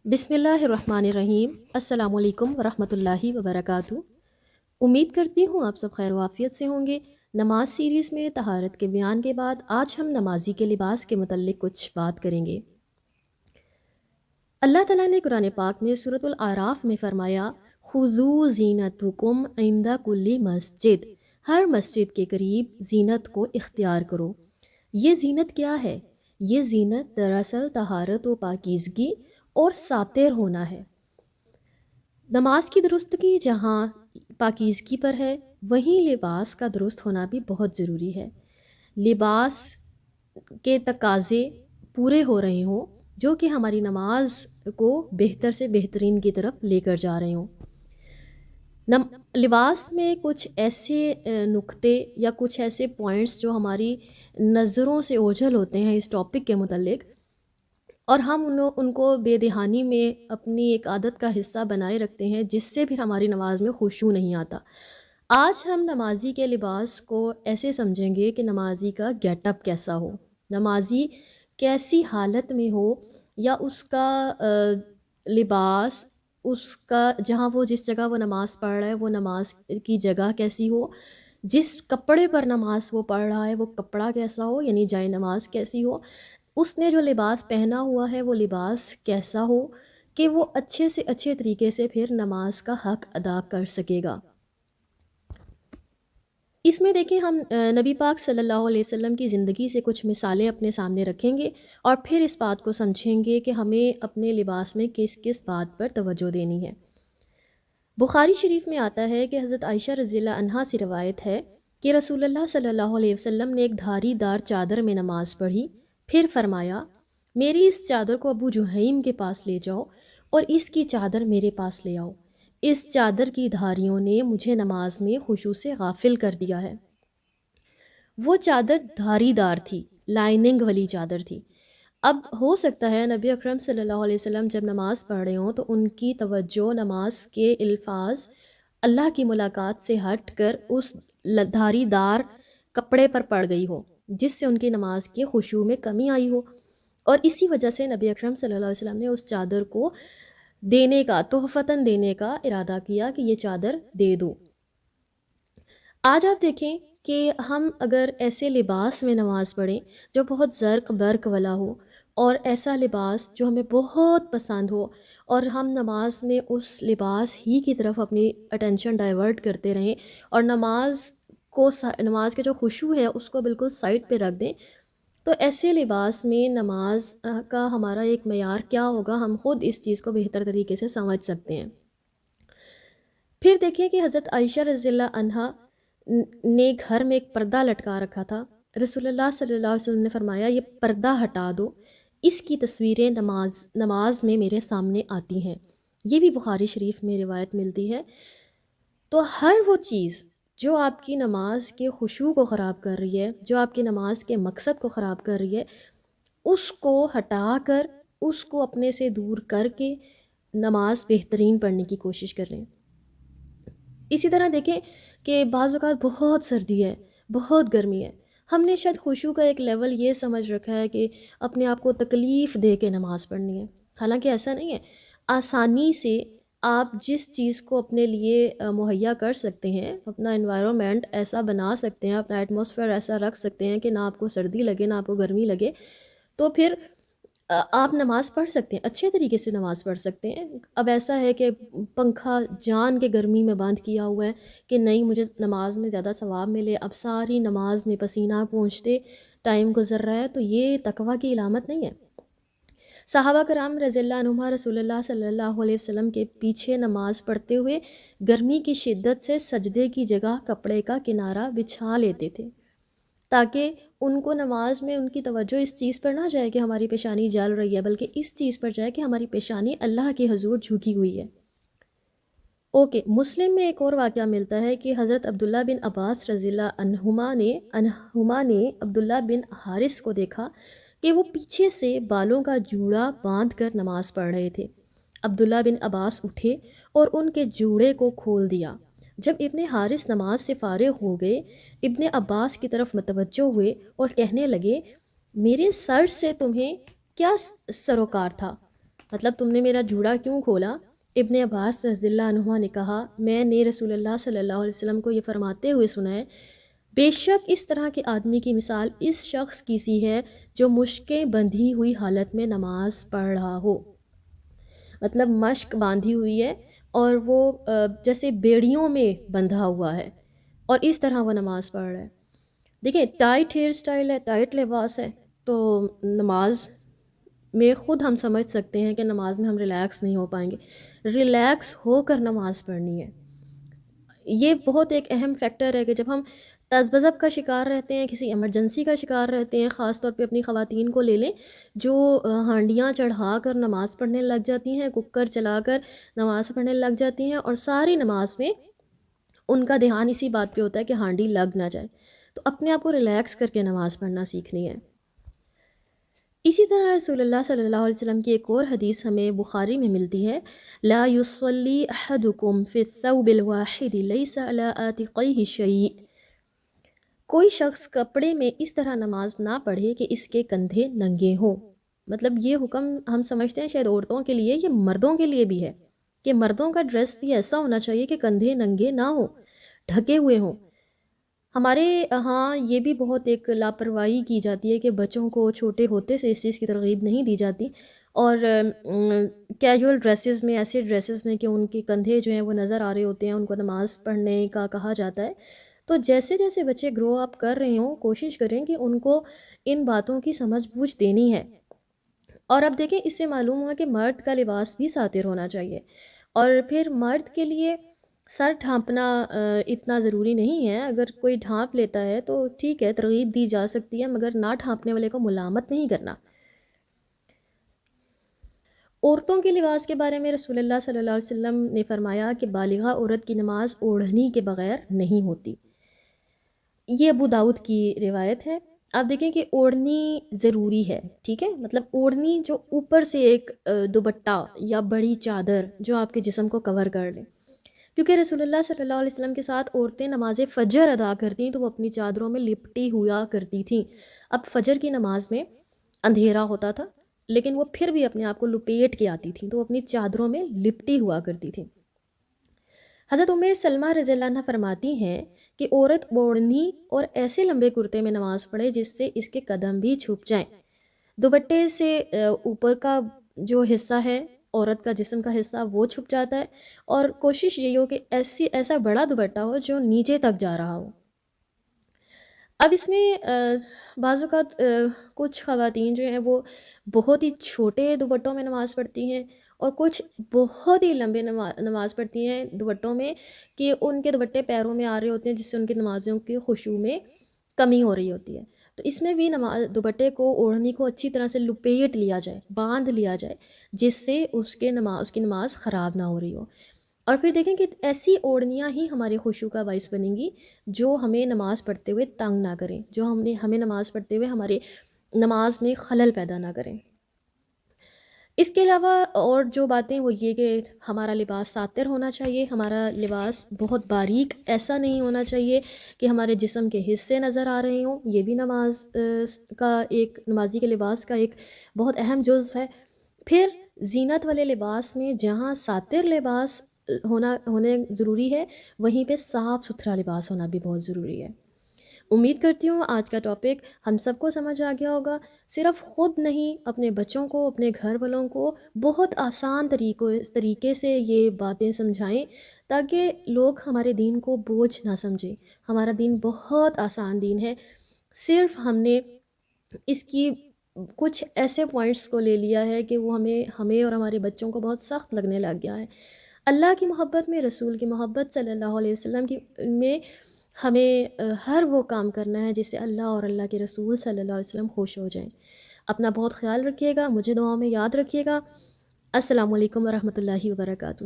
بسم اللہ الرحمن الرحیم۔ السلام علیکم ورحمۃ اللہ وبرکاتہ۔ امید کرتی ہوں آپ سب خیر و عافیت سے ہوں گے۔ نماز سیریز میں طہارت کے بیان کے بعد آج ہم نمازی کے لباس کے متعلق کچھ بات کریں گے۔ اللہ تعالیٰ نے قرآن پاک میں سورۃ الاعراف میں فرمایا، خُذُوا زینتکم عند کل مسجد، ہر مسجد کے قریب زینت کو اختیار کرو۔ یہ زینت کیا ہے؟ یہ زینت دراصل طہارت و پاکیزگی اور ساتر ہونا ہے۔ نماز کی درستگی جہاں پاکیزگی پر ہے، وہیں لباس کا درست ہونا بھی بہت ضروری ہے۔ لباس کے تقاضے پورے ہو رہے ہوں جو کہ ہماری نماز کو بہتر سے بہترین کی طرف لے کر جا رہے ہوں۔ لباس میں کچھ ایسے نقطے یا کچھ ایسے پوائنٹس جو ہماری نظروں سے اوجھل ہوتے ہیں اس ٹاپک کے متعلق، اور ہم ان کو بے دہانی میں اپنی ایک عادت کا حصہ بنائے رکھتے ہیں، جس سے بھی ہماری نماز میں خشوع نہیں آتا۔ آج ہم نمازی کے لباس کو ایسے سمجھیں گے کہ نمازی کا گیٹ اپ کیسا ہو، نمازی کیسی حالت میں ہو، یا اس کا لباس، اس کا جس جگہ وہ نماز پڑھ رہا ہے وہ نماز کی جگہ کیسی ہو، جس کپڑے پر نماز وہ پڑھ رہا ہے وہ کپڑا کیسا ہو، یعنی جائے نماز کیسی ہو، اس نے جو لباس پہنا ہوا ہے وہ لباس کیسا ہو کہ وہ اچھے سے اچھے طریقے سے پھر نماز کا حق ادا کر سکے گا۔ اس میں دیکھیں، ہم نبی پاک صلی اللہ علیہ وسلم کی زندگی سے کچھ مثالیں اپنے سامنے رکھیں گے اور پھر اس بات کو سمجھیں گے کہ ہمیں اپنے لباس میں کس کس بات پر توجہ دینی ہے۔ بخاری شریف میں آتا ہے کہ حضرت عائشہ رضی اللہ عنہا سے روایت ہے کہ رسول اللہ صلی اللہ علیہ وسلم نے ایک دھاری دار چادر میں نماز پڑھی، پھر فرمایا، میری اس چادر کو ابو جہیم کے پاس لے جاؤ اور اس کی چادر میرے پاس لے آؤ، اس چادر کی دھاریوں نے مجھے نماز میں خشوع سے غافل کر دیا ہے۔ وہ چادر دھاری دار تھی، لائننگ والی چادر تھی۔ اب ہو سکتا ہے نبی اکرم صلی اللہ علیہ وسلم جب نماز پڑھ رہے ہوں تو ان کی توجہ نماز کے الفاظ اللہ کی ملاقات سے ہٹ کر اس دھاری دار کپڑے پر پڑ گئی ہو، جس سے ان کی نماز کے خشوع میں کمی آئی ہو، اور اسی وجہ سے نبی اکرم صلی اللہ علیہ وسلم نے اس چادر کو دینے کا، تحفتاً دینے کا ارادہ کیا کہ یہ چادر دے دو۔ آج آپ دیکھیں کہ ہم اگر ایسے لباس میں نماز پڑھیں جو بہت زرق برق والا ہو، اور ایسا لباس جو ہمیں بہت پسند ہو، اور ہم نماز میں اس لباس ہی کی طرف اپنی اٹینشن ڈائیورٹ کرتے رہیں اور نماز کے جو خشوع ہے اس کو بالکل سائڈ پہ رکھ دیں، تو ایسے لباس میں نماز کا ہمارا ایک معیار کیا ہوگا، ہم خود اس چیز کو بہتر طریقے سے سمجھ سکتے ہیں۔ پھر دیکھیں کہ حضرت عائشہ رضی اللہ عنہا نے گھر میں ایک پردہ لٹکا رکھا تھا۔ رسول اللہ صلی اللہ علیہ وسلم نے فرمایا، یہ پردہ ہٹا دو، اس کی تصویریں نماز میں میرے سامنے آتی ہیں۔ یہ بھی بخاری شریف میں روایت ملتی ہے۔ تو ہر وہ چیز جو آپ کی نماز کے خشوع کو خراب کر رہی ہے، جو آپ کی نماز کے مقصد کو خراب کر رہی ہے، اس کو ہٹا کر، اس کو اپنے سے دور کر کے نماز بہترین پڑھنے کی کوشش کر رہے ہیں۔ اسی طرح دیکھیں کہ بعض اوقات بہت سردی ہے، بہت گرمی ہے، ہم نے شاید خشوع کا ایک لیول یہ سمجھ رکھا ہے کہ اپنے آپ کو تکلیف دے کے نماز پڑھنی ہے، حالانکہ ایسا نہیں ہے۔ آسانی سے آپ جس چیز کو اپنے لیے مہیا کر سکتے ہیں، اپنا انوائرمنٹ ایسا بنا سکتے ہیں، اپنا ایٹماسفیئر ایسا رکھ سکتے ہیں کہ نہ آپ کو سردی لگے نہ آپ کو گرمی لگے، تو پھر آپ نماز پڑھ سکتے ہیں، اچھے طریقے سے نماز پڑھ سکتے ہیں۔ اب ایسا ہے کہ پنکھا جان کے گرمی میں بند کیا ہوا ہے کہ نہیں مجھے نماز میں زیادہ ثواب ملے، اب ساری نماز میں پسینہ پہنچتے ٹائم گزر رہا ہے، تو یہ تقویٰ کی علامت نہیں ہے۔ صحابہ کرام رضی اللہ عنہم رسول اللہ صلی اللہ علیہ وسلم کے پیچھے نماز پڑھتے ہوئے گرمی کی شدت سے سجدے کی جگہ کپڑے کا کنارہ بچھا لیتے تھے، تاکہ ان کو نماز میں ان کی توجہ اس چیز پر نہ جائے کہ ہماری پیشانی جل رہی ہے، بلکہ اس چیز پر جائے کہ ہماری پیشانی اللہ کے حضور جھکی ہوئی ہے۔ مسلم میں ایک اور واقعہ ملتا ہے کہ حضرت عبداللہ بن عباس رضی اللہ عنہما نے عبداللہ بن حارث کو دیکھا کہ وہ پیچھے سے بالوں کا جوڑا باندھ کر نماز پڑھ رہے تھے۔ عبداللہ بن عباس اٹھے اور ان کے جوڑے کو کھول دیا۔ جب ابن حارث نماز سے فارغ ہو گئے، ابن عباس کی طرف متوجہ ہوئے اور کہنے لگے، میرے سر سے تمہیں کیا سروکار تھا؟ مطلب تم نے میرا جوڑا کیوں کھولا؟ ابن عباس رضی اللہ عنہما نے کہا میں نے رسول اللہ صلی اللہ علیہ وسلم کو یہ فرماتے ہوئے سنا ہے، بے شک اس طرح کے آدمی کی مثال اس شخص کی سی ہے جو مشکیں بندھی ہوئی حالت میں نماز پڑھ رہا ہو۔ مطلب مشق باندھی ہوئی ہے اور وہ جیسے بیڑیوں میں بندھا ہوا ہے اور اس طرح وہ نماز پڑھ رہا ہے۔ دیکھیں ٹائٹ ہیئر سٹائل ہے، ٹائٹ لباس ہے، تو نماز میں خود ہم سمجھ سکتے ہیں کہ نماز میں ہم ریلیکس نہیں ہو پائیں گے۔ ریلیکس ہو کر نماز پڑھنی ہے، یہ بہت ایک اہم فیکٹر ہے کہ جب ہم تذبذب کا شکار رہتے ہیں، کسی ایمرجنسی کا شکار رہتے ہیں، خاص طور پہ اپنی خواتین کو لے لیں جو ہانڈیاں چڑھا کر نماز پڑھنے لگ جاتی ہیں، کوکر چلا کر نماز پڑھنے لگ جاتی ہیں، اور ساری نماز میں ان کا دھیان اسی بات پہ ہوتا ہے کہ ہانڈی لگ نہ جائے، تو اپنے آپ کو ریلیکس کر کے نماز پڑھنا سیکھنی ہے۔ اسی طرح رسول اللہ صلی اللہ علیہ وسلم کی ایک اور حدیث ہمیں بخاری میں ملتی ہے، لا يصلي احدكم في الثوب الواحد ليس على عاتقيه شيء، کوئی شخص کپڑے میں اس طرح نماز نہ پڑھے کہ اس کے کندھے ننگے ہوں۔ مطلب یہ حکم ہم سمجھتے ہیں شاید عورتوں کے لیے، یہ مردوں کے لیے بھی ہے کہ مردوں کا ڈریس بھی ایسا ہونا چاہیے کہ کندھے ننگے نہ ہوں، ڈھکے ہوئے ہوں۔ ہمارے ہاں یہ بھی بہت ایک لاپرواہی کی جاتی ہے کہ بچوں کو چھوٹے ہوتے سے اس چیز کی ترغیب نہیں دی جاتی، اور کیجول ڈریسز میں، ایسے ڈریسز میں کہ ان کے کندھے جو ہیں وہ نظر آ رہے ہوتے ہیں، ان کو نماز پڑھنے کا کہا جاتا ہے۔ تو جیسے جیسے بچے گرو اپ کر رہے ہوں کوشش کریں کہ ان کو ان باتوں کی سمجھ بوجھ دینی ہے۔ اور اب دیکھیں اس سے معلوم ہوا کہ مرد کا لباس بھی ساتر ہونا چاہیے، اور پھر مرد کے لیے سر ڈھانپنا اتنا ضروری نہیں ہے، اگر کوئی ڈھانپ لیتا ہے تو ٹھیک ہے، ترغیب دی جا سکتی ہے، مگر نہ ڈھانپنے والے کو ملامت نہیں کرنا۔ عورتوں کے لباس کے بارے میں رسول اللہ صلی اللہ علیہ وسلم نے فرمایا کہ بالغہ عورت کی نماز اوڑھنی کے بغیر نہیں ہوتی، یہ ابو داؤد کی روایت ہے۔ آپ دیکھیں کہ اوڑھنی ضروری ہے، ٹھیک ہے، مطلب اوڑھنی جو اوپر سے ایک دوپٹہ یا بڑی چادر جو آپ کے جسم کو کور کر لے، کیونکہ رسول اللہ صلی اللہ علیہ وسلم کے ساتھ عورتیں نماز فجر ادا کرتی تو وہ اپنی چادروں میں لپٹی ہوا کرتی تھیں۔ اب فجر کی نماز میں اندھیرا ہوتا تھا لیکن وہ پھر بھی اپنے آپ کو لپیٹ کے آتی تھیں، تو وہ اپنی چادروں میں لپٹی ہوا کرتی تھیں۔ حضرت سلمہ رضی اللہ عنہ فرماتی ہیں کہ عورت اوڑھنی اور ایسے لمبے کرتے میں نماز پڑھے جس سے اس کے قدم بھی چھپ جائیں، دوپٹے سے اوپر کا جو حصہ ہے عورت کا جسم کا حصہ وہ چھپ جاتا ہے، اور کوشش یہی ہو کہ ایسا بڑا دوپٹہ ہو جو نیچے تک جا رہا ہو۔ اب اس میں بعض اوقات کچھ خواتین جو ہیں وہ بہت ہی چھوٹے دوپٹوں میں نماز پڑھتی ہیں، اور کچھ بہت ہی لمبے نماز پڑھتی ہیں دوپٹوں میں کہ ان کے دوپٹے پیروں میں آ رہے ہوتے ہیں، جس سے ان کی نمازوں کی خشوع میں کمی ہو رہی ہوتی ہے۔ تو اس میں بھی دوپٹے کو، اوڑھنی کو اچھی طرح سے لپیٹ لیا جائے، باندھ لیا جائے، جس سے اس کی نماز خراب نہ ہو رہی ہو۔ اور پھر دیکھیں کہ ایسی اوڑھنیاں ہی ہمارے خشوع کا باعث بنیں گی جو ہمیں نماز پڑھتے ہوئے تنگ نہ کریں، جو ہمیں نماز پڑھتے ہوئے ہمارے نماز میں خلل پیدا نہ کریں۔ اس کے علاوہ اور جو باتیں وہ یہ کہ ہمارا لباس ساتر ہونا چاہیے، ہمارا لباس بہت باریک ایسا نہیں ہونا چاہیے کہ ہمارے جسم کے حصے نظر آ رہے ہوں، یہ بھی نمازی کے لباس کا ایک بہت اہم جزو ہے۔ پھر زینت والے لباس میں جہاں ساتر لباس ہونے ضروری ہے، وہیں پہ صاف ستھرا لباس ہونا بھی بہت ضروری ہے۔ امید کرتی ہوں آج کا ٹاپک ہم سب کو سمجھ آ گیا ہوگا۔ صرف خود نہیں، اپنے بچوں کو، اپنے گھر والوں کو بہت آسان طریقے سے یہ باتیں سمجھائیں تاکہ لوگ ہمارے دین کو بوجھ نہ سمجھیں۔ ہمارا دین بہت آسان دین ہے، صرف ہم نے اس کی کچھ ایسے پوائنٹس کو لے لیا ہے کہ وہ ہمیں اور ہمارے بچوں کو بہت سخت لگنے لگ گیا ہے۔ اللہ کی محبت میں، رسول کی محبت صلی اللہ علیہ وسلم میں ہمیں ہر وہ کام کرنا ہے جس سے اللہ اور اللہ کے رسول صلی اللہ علیہ وسلم خوش ہو جائیں۔ اپنا بہت خیال رکھیے گا، مجھے دعاؤں میں یاد رکھیے گا۔ السلام علیکم ورحمۃ اللہ وبرکاتہ۔